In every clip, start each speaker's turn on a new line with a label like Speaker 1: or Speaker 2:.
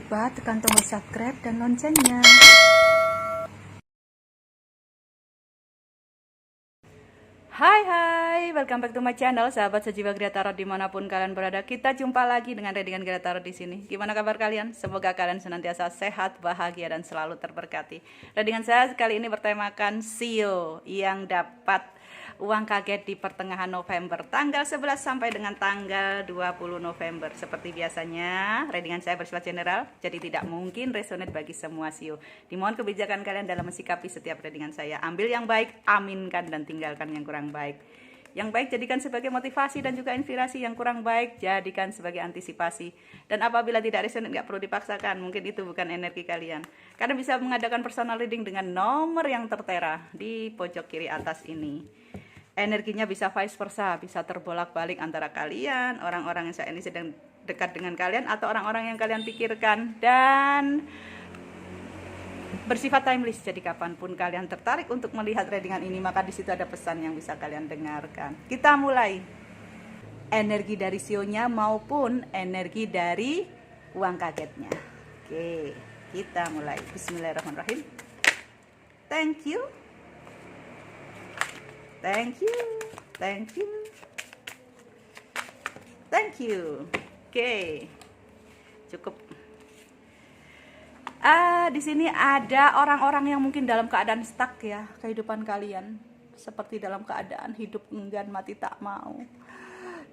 Speaker 1: lupa tekan tombol subscribe dan loncengnya. Hai, welcome back to my channel, sahabat sejiwa Gria Tarot dimanapun kalian berada. Kita jumpa lagi dengan readingan Gria Tarot di sini. Gimana kabar kalian? Semoga kalian senantiasa sehat, bahagia, dan selalu terberkati. Readingan saya kali ini bertemakan Sio yang dapat uang kaget di pertengahan November, tanggal 11 sampai dengan tanggal 20 November. Seperti biasanya, readingan saya bersifat general, jadi tidak mungkin resonate bagi semua Sio. Dimohon kebijakan kalian dalam mensikapi setiap readingan saya. Ambil yang baik, aminkan, dan tinggalkan yang kurang baik. Yang baik jadikan sebagai motivasi dan juga inspirasi, yang kurang baik jadikan sebagai antisipasi. Dan apabila tidak resonate, nggak perlu dipaksakan, mungkin itu bukan energi kalian. Kalian bisa mengadakan personal reading dengan nomor yang tertera di pojok kiri atas ini. Energinya bisa vice versa, bisa terbolak-balik antara kalian, orang-orang yang saat ini sedang dekat dengan kalian, atau orang-orang yang kalian pikirkan, dan bersifat timeless. Jadi kapanpun kalian tertarik untuk melihat readingan ini, maka di situ ada pesan yang bisa kalian dengarkan. Kita mulai. Energi dari sionya maupun energi dari uang kagetnya. Oke, kita mulai. Bismillahirrahmanirrahim. Thank you. Thank you, thank you, thank you. Oke, cukup. Di sini ada orang-orang yang mungkin dalam keadaan stuck ya, kehidupan kalian. Seperti dalam keadaan hidup enggan mati tak mau.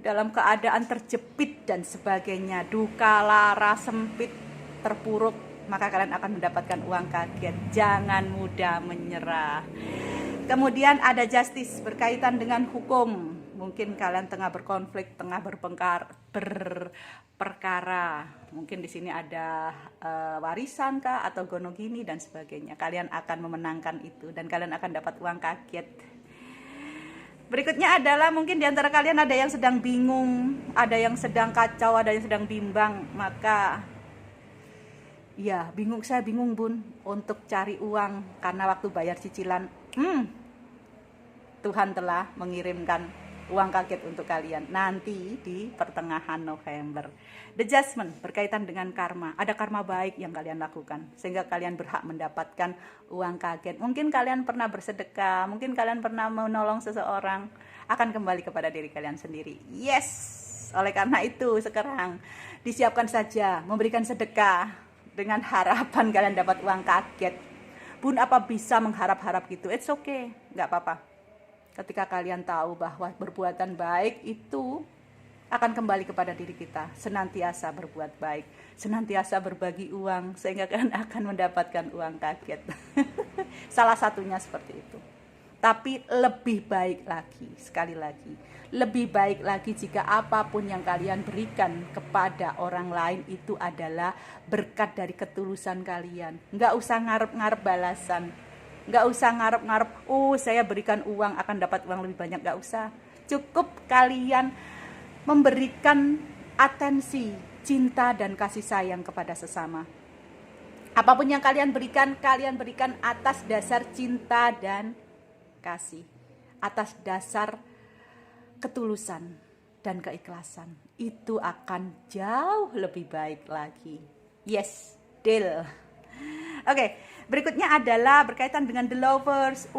Speaker 1: Dalam keadaan terjepit dan sebagainya, duka, lara, sempit, terpuruk, maka kalian akan mendapatkan uang kaget. Jangan mudah menyerah. Kemudian ada justice berkaitan dengan hukum. Mungkin kalian tengah berkonflik, tengah berperkara. Mungkin di sini ada warisan kah atau gonogini dan sebagainya. Kalian akan memenangkan itu dan kalian akan dapat uang kaget. Berikutnya adalah mungkin di antara kalian ada yang sedang bingung, ada yang sedang kacau, ada yang sedang bimbang. Maka ya, saya bingung bun untuk cari uang karena waktu bayar cicilan Tuhan telah mengirimkan uang kaget untuk kalian nanti di pertengahan November. The Judgment berkaitan dengan karma. Ada karma baik yang kalian lakukan sehingga kalian berhak mendapatkan uang kaget. Mungkin kalian pernah bersedekah, mungkin kalian pernah menolong seseorang, akan kembali kepada diri kalian sendiri. Yes, oleh karena itu sekarang disiapkan saja memberikan sedekah dengan harapan kalian dapat uang kaget. Bun, apa bisa mengharap-harap gitu? It's okay, nggak apa-apa. Ketika kalian tahu bahwa perbuatan baik itu akan kembali kepada diri kita. Senantiasa berbuat baik, senantiasa berbagi uang, sehingga kalian akan mendapatkan uang kaget. Salah satunya seperti itu. Tapi lebih baik lagi, sekali lagi, lebih baik lagi jika apapun yang kalian berikan kepada orang lain itu adalah berkat dari ketulusan kalian. Nggak usah ngarep-ngarep balasan, nggak usah ngarep-ngarep, saya berikan uang akan dapat uang lebih banyak, nggak usah. Cukup kalian memberikan atensi, cinta, dan kasih sayang kepada sesama. Apapun yang kalian berikan atas dasar cinta dan kasih, atas dasar ketulusan dan keikhlasan. Itu akan jauh lebih baik lagi. Yes, deal. Oke, berikutnya adalah berkaitan dengan the lovers.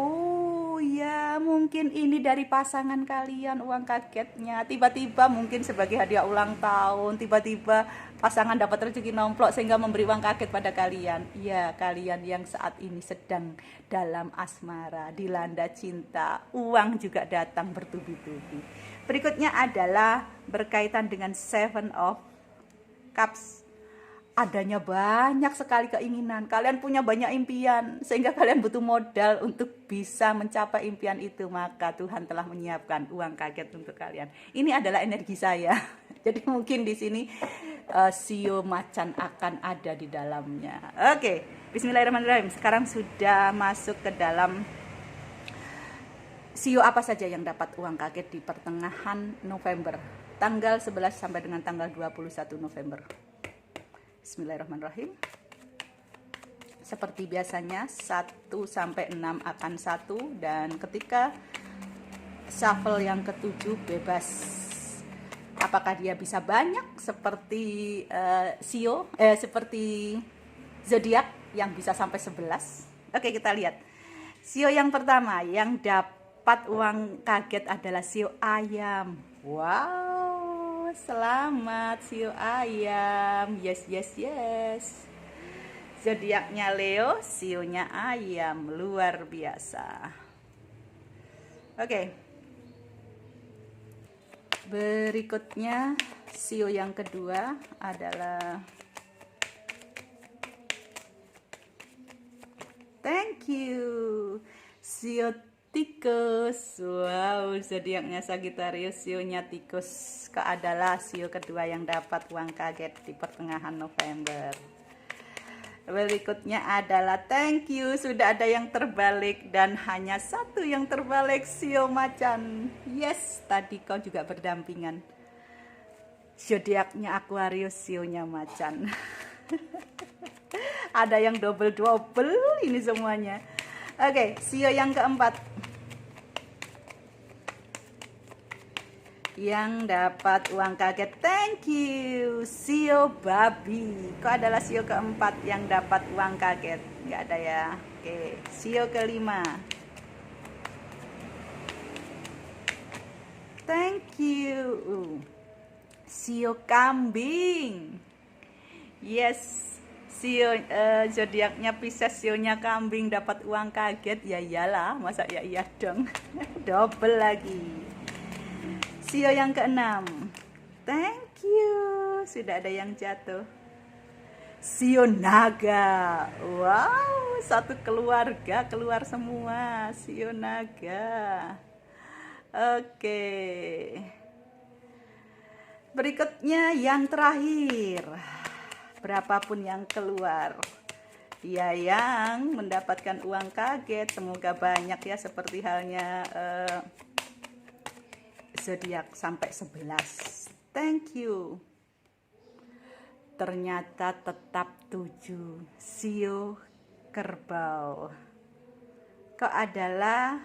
Speaker 1: Ya, mungkin ini dari pasangan kalian uang kagetnya. Tiba-tiba mungkin sebagai hadiah ulang tahun, tiba-tiba pasangan dapat rezeki nomplok sehingga memberi uang kaget pada kalian. Ya, kalian yang saat ini sedang dalam asmara, dilanda cinta, uang juga datang bertubi-tubi. Berikutnya adalah berkaitan dengan Seven of Cups. Adanya banyak sekali keinginan, kalian punya banyak impian sehingga kalian butuh modal untuk bisa mencapai impian itu, maka Tuhan telah menyiapkan uang kaget untuk kalian. Ini adalah energi saya. Jadi mungkin di sini Sio macan akan ada di dalamnya. Oke, bismillahirrahmanirrahim. Sekarang sudah masuk ke dalam Sio apa saja yang dapat uang kaget di pertengahan November, tanggal 11 sampai dengan tanggal 21 November. Bismillahirrahmanirrahim. Seperti biasanya 1 sampai 6 akan 1, dan ketika shuffle yang ke-7 bebas. apakah dia bisa banyak seperti seperti zodiak yang bisa sampai 11. Oke, kita lihat. Sio yang pertama yang dapat uang kaget adalah sio ayam. Wow, selamat sio ayam. Yes, yes, yes. Zodiaknya Leo, sionya ayam. Luar biasa. Oke. Berikutnya sio yang kedua adalah thank you, sio tikus. Wow, zodiaknya Sagittarius, sionya tikus. Kok adalah sio kedua yang dapat uang kaget di pertengahan November. Berikutnya adalah thank you, sudah ada yang terbalik dan hanya satu yang terbalik, sio macan. Yes, tadi kau juga berdampingan. Zodiaknya Aquarius, sionya macan. Ada yang double-double ini semuanya. Oke, sio yang keempat yang dapat uang kaget, thank you, sio babi. Kok adalah sio keempat yang dapat uang kaget? Nggak ada ya. Oke, sio kelima, thank you, sio kambing. Yes, sio zodiaknya Pisces, sionya kambing dapat uang kaget. Ya iyalah, masa ya iya dong. Double lagi. Sio yang keenam, thank you, sudah ada yang jatuh, sio naga. Wow, satu keluarga keluar semua, sio naga. Oke, berikutnya yang terakhir, berapapun yang keluar, dia yang mendapatkan uang kaget. Semoga banyak ya, seperti halnya zodiak sampai 11. Thank you. Ternyata tetap 7, sio kerbau. Kok adalah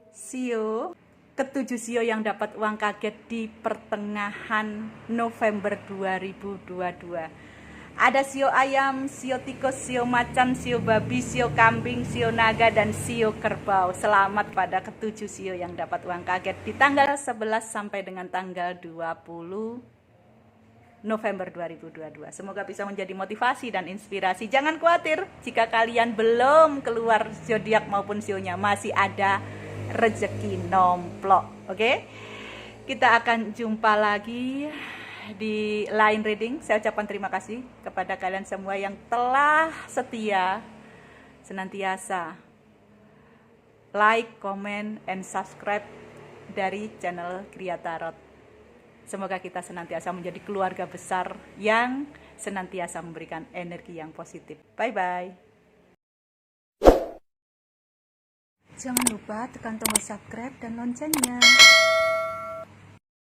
Speaker 1: sio ketujuh, sio yang dapat uang kaget di pertengahan November 2022. Ada sio ayam, sio tikus, sio macan, sio babi, sio kambing, sio naga, dan sio kerbau. Selamat pada ketujuh sio yang dapat uang kaget di tanggal 11 sampai dengan tanggal 20 November 2022. Semoga bisa menjadi motivasi dan inspirasi. Jangan khawatir jika kalian belum keluar zodiak maupun sionya, masih ada rezeki nomplok. Oke? Kita akan jumpa lagi di line reading. Saya ucapkan terima kasih kepada kalian semua yang telah setia senantiasa like, comment, and subscribe dari channel Gria Tarot. Semoga kita senantiasa menjadi keluarga besar yang senantiasa memberikan energi yang positif. Bye-bye. Jangan lupa tekan tombol subscribe dan loncengnya.